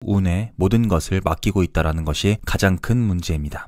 운에 모든 것을 맡기고 있다는 것이 가장 큰 문제입니다.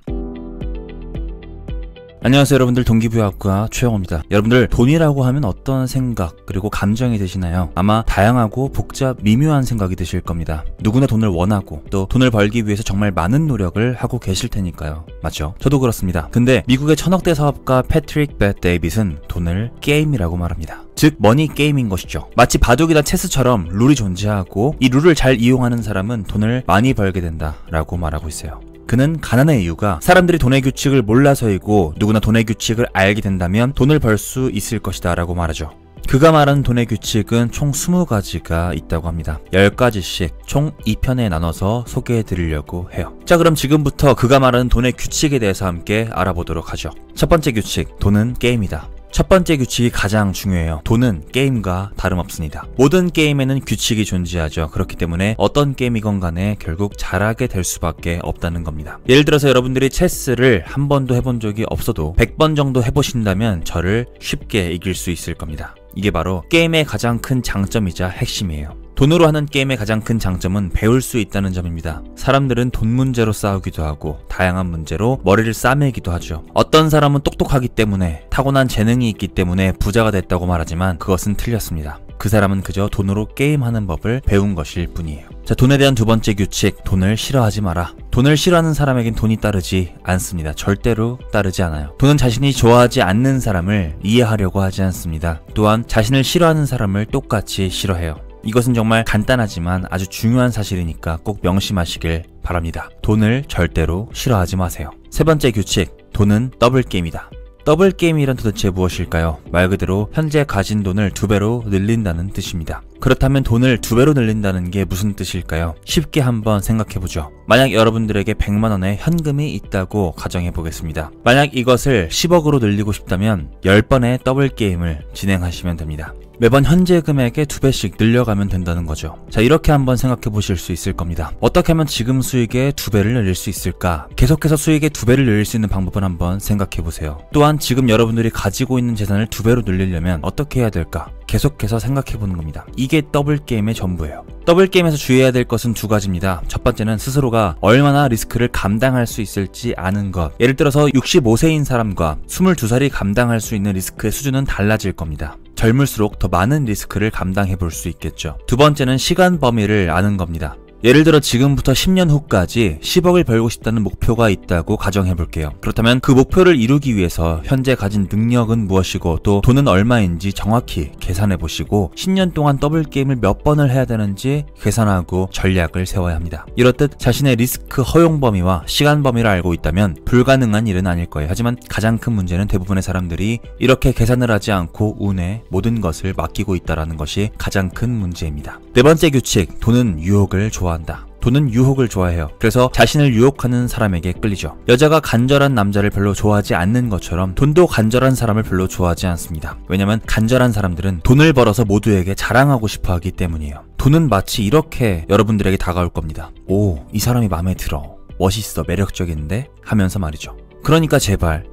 안녕하세요 여러분들, 동기부여학과 최영호입니다. 여러분들, 돈이라고 하면 어떤 생각 그리고 감정이 드시나요? 아마 다양하고 복잡 미묘한 생각이 드실 겁니다. 누구나 돈을 원하고 또 돈을 벌기 위해서 정말 많은 노력을 하고 계실 테니까요. 맞죠? 저도 그렇습니다. 근데 미국의 천억대 사업가 패트릭 벳 데이빗은 돈을 게임이라고 말합니다. 즉 머니 게임인 것이죠. 마치 바둑이나 체스처럼 룰이 존재하고 이 룰을 잘 이용하는 사람은 돈을 많이 벌게 된다 라고 말하고 있어요. 그는 가난의 이유가 사람들이 돈의 규칙을 몰라서이고 누구나 돈의 규칙을 알게 된다면 돈을 벌 수 있을 것이다 라고 말하죠. 그가 말하는 돈의 규칙은 총 20가지가 있다고 합니다. 10가지씩 총 2편에 나눠서 소개해 드리려고 해요. 자, 그럼 지금부터 그가 말하는 돈의 규칙에 대해서 함께 알아보도록 하죠. 첫 번째 규칙, 돈은 게임이다. 첫 번째 규칙이 가장 중요해요. 돈은 게임과 다름없습니다. 모든 게임에는 규칙이 존재하죠. 그렇기 때문에 어떤 게임이건 간에 결국 잘하게 될 수밖에 없다는 겁니다. 예를 들어서 여러분들이 체스를 한 번도 해본 적이 없어도 100번 정도 해보신다면 저를 쉽게 이길 수 있을 겁니다. 이게 바로 게임의 가장 큰 장점이자 핵심이에요. 돈으로 하는 게임의 가장 큰 장점은 배울 수 있다는 점입니다. 사람들은 돈 문제로 싸우기도 하고 다양한 문제로 머리를 싸매기도 하죠. 어떤 사람은 똑똑하기 때문에, 타고난 재능이 있기 때문에 부자가 됐다고 말하지만 그것은 틀렸습니다. 그 사람은 그저 돈으로 게임하는 법을 배운 것일 뿐이에요. 자, 돈에 대한 두 번째 규칙, 돈을 싫어하지 마라. 돈을 싫어하는 사람에겐 돈이 따르지 않습니다. 절대로 따르지 않아요. 돈은 자신이 좋아하지 않는 사람을 이해하려고 하지 않습니다. 또한 자신을 싫어하는 사람을 똑같이 싫어해요. 이것은 정말 간단하지만 아주 중요한 사실이니까 꼭 명심하시길 바랍니다. 돈을 절대로 싫어하지 마세요. 세 번째 규칙, 돈은 더블 게임이다. 더블 게임이란 도대체 무엇일까요? 말 그대로 현재 가진 돈을 2배로 늘린다는 뜻입니다. 그렇다면 돈을 2배로 늘린다는 게 무슨 뜻일까요? 쉽게 한번 생각해보죠. 만약 여러분들에게 100만원의 현금이 있다고 가정해보겠습니다. 만약 이것을 10억으로 늘리고 싶다면 10번의 더블 게임을 진행하시면 됩니다. 매번 현재 금액의 2배씩 늘려가면 된다는 거죠. 자, 이렇게 한번 생각해 보실 수 있을 겁니다. 어떻게 하면 지금 수익의 2배를 늘릴 수 있을까? 계속해서 수익의 2배를 늘릴 수 있는 방법을 한번 생각해 보세요. 또한 지금 여러분들이 가지고 있는 재산을 2배로 늘리려면 어떻게 해야 될까? 계속해서 생각해 보는 겁니다. 이게 더블 게임의 전부예요. 더블 게임에서 주의해야 될 것은 2가지입니다. 첫 번째는 스스로가 얼마나 리스크를 감당할 수 있을지 아는 것. 예를 들어서 65세인 사람과 22살이 감당할 수 있는 리스크의 수준은 달라질 겁니다. 젊을수록 더 많은 리스크를 감당해 볼 수 있겠죠. 두 번째는 시간 범위를 아는 겁니다. 예를 들어 지금부터 10년 후까지 10억을 벌고 싶다는 목표가 있다고 가정해 볼게요. 그렇다면 그 목표를 이루기 위해서 현재 가진 능력은 무엇이고 또 돈은 얼마인지 정확히 계산해 보시고 10년 동안 더블 게임을 몇 번을 해야 되는지 계산하고 전략을 세워야 합니다. 이렇듯 자신의 리스크 허용 범위와 시간 범위를 알고 있다면 불가능한 일은 아닐 거예요. 하지만 가장 큰 문제는 대부분의 사람들이 이렇게 계산을 하지 않고 운에 모든 것을 맡기고 있다는 것이 가장 큰 문제입니다. 네 번째 규칙, 돈은 유혹을 좋아한다. 돈은 유혹을 좋아해요. 그래서 자신을 유혹하는 사람에게 끌리죠. 여자가 간절한 남자를 별로 좋아하지 않는 것처럼 돈도 간절한 사람을 별로 좋아하지 않습니다. 왜냐면 간절한 사람들은 돈을 벌어서 모두에게 자랑하고 싶어 하기 때문이에요. 돈은 마치 이렇게 여러분들에게 다가올 겁니다. 오, 이 사람이 마음에 들어. 멋있어, 매력적인데? 하면서 말이죠. 그러니까 제발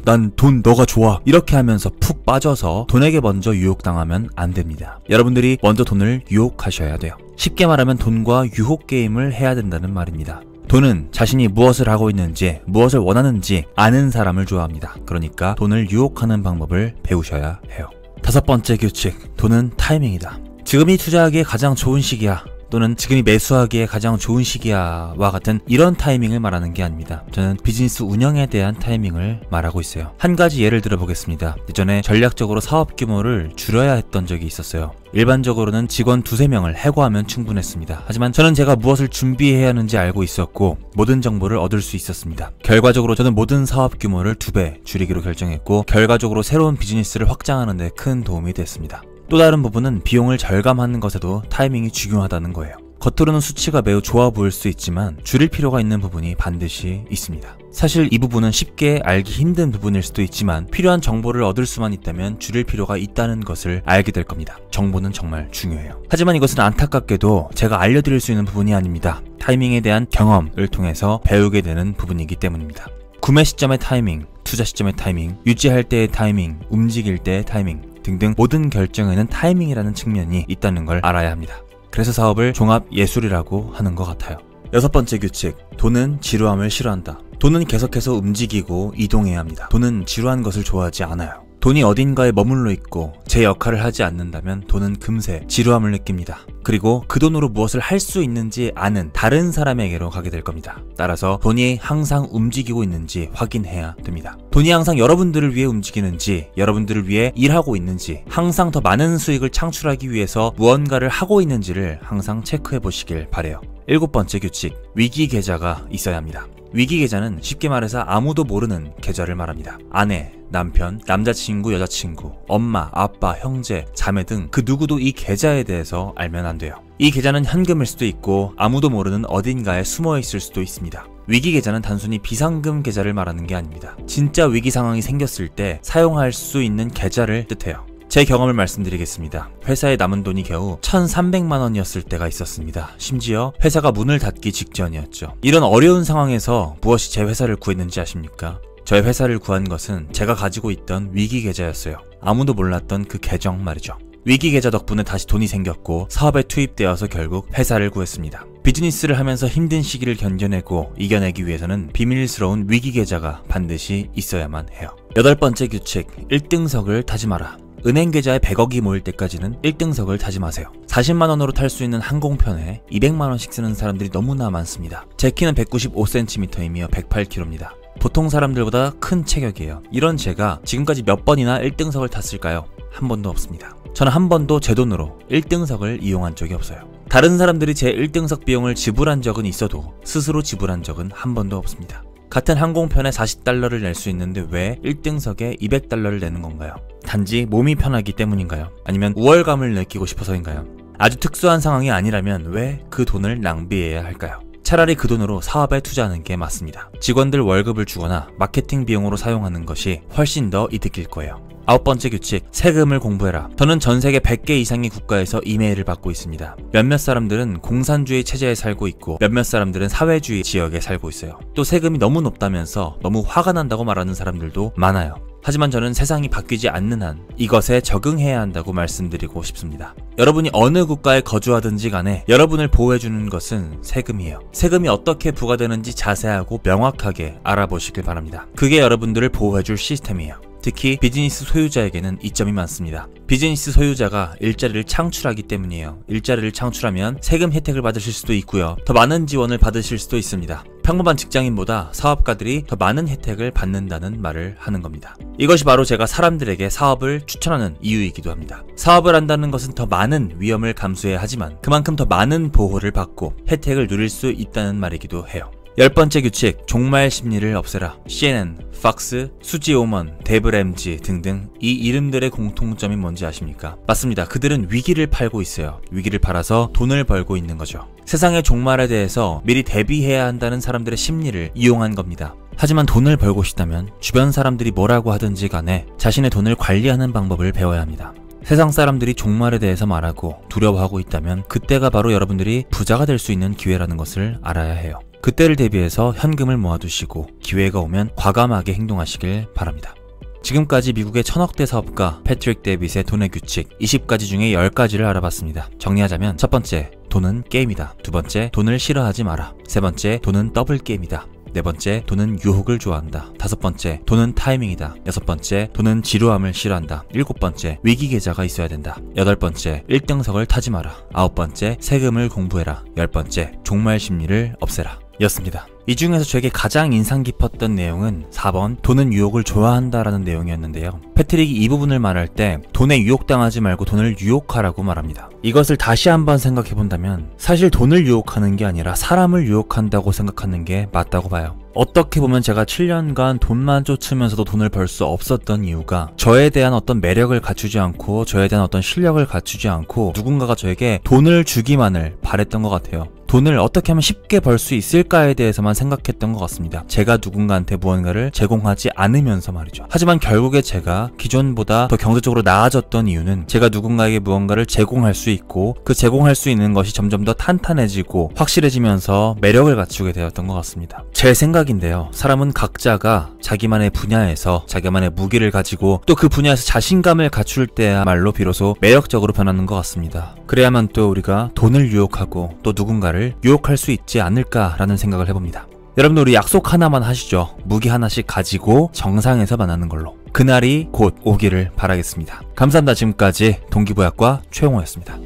난 돈 너가 좋아 이렇게 하면서 푹 빠져서 돈에게 먼저 유혹당하면 안 됩니다. 여러분들이 먼저 돈을 유혹하셔야 돼요. 쉽게 말하면 돈과 유혹 게임을 해야 된다는 말입니다. 돈은 자신이 무엇을 하고 있는지, 무엇을 원하는지 아는 사람을 좋아합니다. 그러니까 돈을 유혹하는 방법을 배우셔야 해요. 다섯 번째 규칙, 돈은 타이밍이다. 지금이 투자하기에 가장 좋은 시기야. 또는 지금이 매수하기에 가장 좋은 시기야 와 같은 이런 타이밍을 말하는 게 아닙니다. 저는 비즈니스 운영에 대한 타이밍을 말하고 있어요. 한 가지 예를 들어 보겠습니다. 예전에 전략적으로 사업 규모를 줄여야 했던 적이 있었어요. 일반적으로는 직원 2~3명을 해고하면 충분했습니다. 하지만 저는 제가 무엇을 준비해야 하는지 알고 있었고 모든 정보를 얻을 수 있었습니다. 결과적으로 저는 모든 사업 규모를 2배 줄이기로 결정했고 결과적으로 새로운 비즈니스를 확장하는 데 큰 도움이 됐습니다. 또 다른 부분은 비용을 절감하는 것에도 타이밍이 중요하다는 거예요. 겉으로는 수치가 매우 좋아 보일 수 있지만 줄일 필요가 있는 부분이 반드시 있습니다. 사실 이 부분은 쉽게 알기 힘든 부분일 수도 있지만 필요한 정보를 얻을 수만 있다면 줄일 필요가 있다는 것을 알게 될 겁니다. 정보는 정말 중요해요. 하지만 이것은 안타깝게도 제가 알려드릴 수 있는 부분이 아닙니다. 타이밍에 대한 경험을 통해서 배우게 되는 부분이기 때문입니다. 구매 시점의 타이밍, 투자 시점의 타이밍, 유지할 때의 타이밍, 움직일 때의 타이밍 등등 모든 결정에는 타이밍이라는 측면이 있다는 걸 알아야 합니다. 그래서 사업을 종합예술이라고 하는 것 같아요. 여섯 번째 규칙, 돈은 지루함을 싫어한다. 돈은 계속해서 움직이고 이동해야 합니다. 돈은 지루한 것을 좋아하지 않아요. 돈이 어딘가에 머물러 있고 제 역할을 하지 않는다면 돈은 금세 지루함을 느낍니다. 그리고 그 돈으로 무엇을 할 수 있는지 아는 다른 사람에게로 가게 될 겁니다. 따라서 돈이 항상 움직이고 있는지 확인해야 됩니다. 돈이 항상 여러분들을 위해 움직이는지, 여러분들을 위해 일하고 있는지, 항상 더 많은 수익을 창출하기 위해서 무언가를 하고 있는지를 항상 체크해 보시길 바래요. 일곱 번째 규칙, 위기 계좌가 있어야 합니다. 위기 계좌는 쉽게 말해서 아무도 모르는 계좌를 말합니다. 아내, 남편, 남자친구, 여자친구, 엄마, 아빠, 형제, 자매 등 그 누구도 이 계좌에 대해서 알면 안 돼요. 이 계좌는 현금일 수도 있고 아무도 모르는 어딘가에 숨어 있을 수도 있습니다. 위기 계좌는 단순히 비상금 계좌를 말하는 게 아닙니다. 진짜 위기 상황이 생겼을 때 사용할 수 있는 계좌를 뜻해요. 제 경험을 말씀드리겠습니다. 회사에 남은 돈이 겨우 1,300만 원이었을 때가 있었습니다. 심지어 회사가 문을 닫기 직전이었죠. 이런 어려운 상황에서 무엇이 제 회사를 구했는지 아십니까? 저의 회사를 구한 것은 제가 가지고 있던 위기 계좌였어요. 아무도 몰랐던 그 계정 말이죠. 위기 계좌 덕분에 다시 돈이 생겼고 사업에 투입되어서 결국 회사를 구했습니다. 비즈니스를 하면서 힘든 시기를 견뎌내고 이겨내기 위해서는 비밀스러운 위기 계좌가 반드시 있어야만 해요. 여덟 번째 규칙, 1등석을 타지 마라. 은행 계좌에 100억이 모일 때까지는 1등석을 타지 마세요. 40만 원으로 탈 수 있는 항공편에 200만 원씩 쓰는 사람들이 너무나 많습니다. 제 키는 195cm이며 108kg입니다. 보통 사람들보다 큰 체격이에요. 이런 제가 지금까지 몇 번이나 1등석을 탔을까요? 한 번도 없습니다. 저는 한 번도 제 돈으로 1등석을 이용한 적이 없어요. 다른 사람들이 제 1등석 비용을 지불한 적은 있어도 스스로 지불한 적은 한 번도 없습니다. 같은 항공편에 40달러를 낼 수 있는데 왜 1등석에 200달러를 내는 건가요? 단지 몸이 편하기 때문인가요? 아니면 우월감을 느끼고 싶어서인가요? 아주 특수한 상황이 아니라면 왜 그 돈을 낭비해야 할까요? 차라리 그 돈으로 사업에 투자하는 게 맞습니다. 직원들 월급을 주거나 마케팅 비용으로 사용하는 것이 훨씬 더 이득일 거예요. 아홉 번째 규칙, 세금을 공부해라. 저는 전 세계 100개 이상의 국가에서 이메일을 받고 있습니다. 몇몇 사람들은 공산주의 체제에 살고 있고 몇몇 사람들은 사회주의 지역에 살고 있어요. 또 세금이 너무 높다면서 너무 화가 난다고 말하는 사람들도 많아요. 하지만 저는 세상이 바뀌지 않는 한 이것에 적응해야 한다고 말씀드리고 싶습니다. 여러분이 어느 국가에 거주하든지 간에 여러분을 보호해주는 것은 세금이에요. 세금이 어떻게 부과되는지 자세하고 명확하게 알아보시길 바랍니다. 그게 여러분들을 보호해줄 시스템이에요. 특히 비즈니스 소유자에게는 이점이 많습니다. 비즈니스 소유자가 일자리를 창출하기 때문이에요. 일자리를 창출하면 세금 혜택을 받으실 수도 있고요. 더 많은 지원을 받으실 수도 있습니다. 평범한 직장인보다 사업가들이 더 많은 혜택을 받는다는 말을 하는 겁니다. 이것이 바로 제가 사람들에게 사업을 추천하는 이유이기도 합니다. 사업을 한다는 것은 더 많은 위험을 감수해야 하지만 그만큼 더 많은 보호를 받고 혜택을 누릴 수 있다는 말이기도 해요. 열 번째 규칙, 종말 심리를 없애라. CNN, 팍스, 수지 오먼, 데브 램지 등등 이 이름들의 공통점이 뭔지 아십니까? 맞습니다. 그들은 위기를 팔고 있어요. 위기를 팔아서 돈을 벌고 있는 거죠. 세상의 종말에 대해서 미리 대비해야 한다는 사람들의 심리를 이용한 겁니다. 하지만 돈을 벌고 싶다면 주변 사람들이 뭐라고 하든지 간에 자신의 돈을 관리하는 방법을 배워야 합니다. 세상 사람들이 종말에 대해서 말하고 두려워하고 있다면 그때가 바로 여러분들이 부자가 될 수 있는 기회라는 것을 알아야 해요. 그때를 대비해서 현금을 모아두시고 기회가 오면 과감하게 행동하시길 바랍니다. 지금까지 미국의 1000억대 사업가 패트릭 데빗의 돈의 규칙 20가지 중에 10가지를 알아봤습니다. 정리하자면 첫 번째, 돈은 게임이다. 두 번째, 돈을 싫어하지 마라. 세 번째, 돈은 더블 게임이다. 네 번째, 돈은 유혹을 좋아한다. 다섯 번째, 돈은 타이밍이다. 여섯 번째, 돈은 지루함을 싫어한다. 일곱 번째, 위기 계좌가 있어야 된다. 여덟 번째, 1등석을 타지 마라. 아홉 번째, 세금을 공부해라. 열 번째, 종말 심리를 없애라. 였습니다. 이 중에서 저에게 가장 인상 깊었던 내용은 4번 돈은 유혹을 좋아한다라는 내용이었는데요. 패트릭이 이 부분을 말할 때 돈에 유혹당하지 말고 돈을 유혹하라고 말합니다. 이것을 다시 한번 생각해본다면 사실 돈을 유혹하는 게 아니라 사람을 유혹한다고 생각하는 게 맞다고 봐요. 어떻게 보면 제가 7년간 돈만 쫓으면서도 돈을 벌 수 없었던 이유가 저에 대한 어떤 매력을 갖추지 않고 저에 대한 어떤 실력을 갖추지 않고 누군가가 저에게 돈을 주기만을 바랬던 것 같아요. 돈을 어떻게 하면 쉽게 벌 수 있을까에 대해서만 생각했던 것 같습니다. 제가 누군가한테 무언가를 제공하지 않으면서 말이죠. 하지만 결국에 제가 기존보다 더 경제적으로 나아졌던 이유는 제가 누군가에게 무언가를 제공할 수 있고 그 제공할 수 있는 것이 점점 더 탄탄해지고 확실해지면서 매력을 갖추게 되었던 것 같습니다. 제 생각인데요. 사람은 각자가 자기만의 분야에서 자기만의 무기를 가지고 또 그 분야에서 자신감을 갖출 때야말로 비로소 매력적으로 변하는 것 같습니다. 그래야만 또 우리가 돈을 유혹하고 또 누군가를 유혹할 수 있지 않을까라는 생각을 해봅니다. 여러분들 우리 약속 하나만 하시죠. 무기 하나씩 가지고 정상에서 만나는 걸로. 그날이 곧 오기를 바라겠습니다. 감사합니다. 지금까지 동기부여학과 최용호였습니다.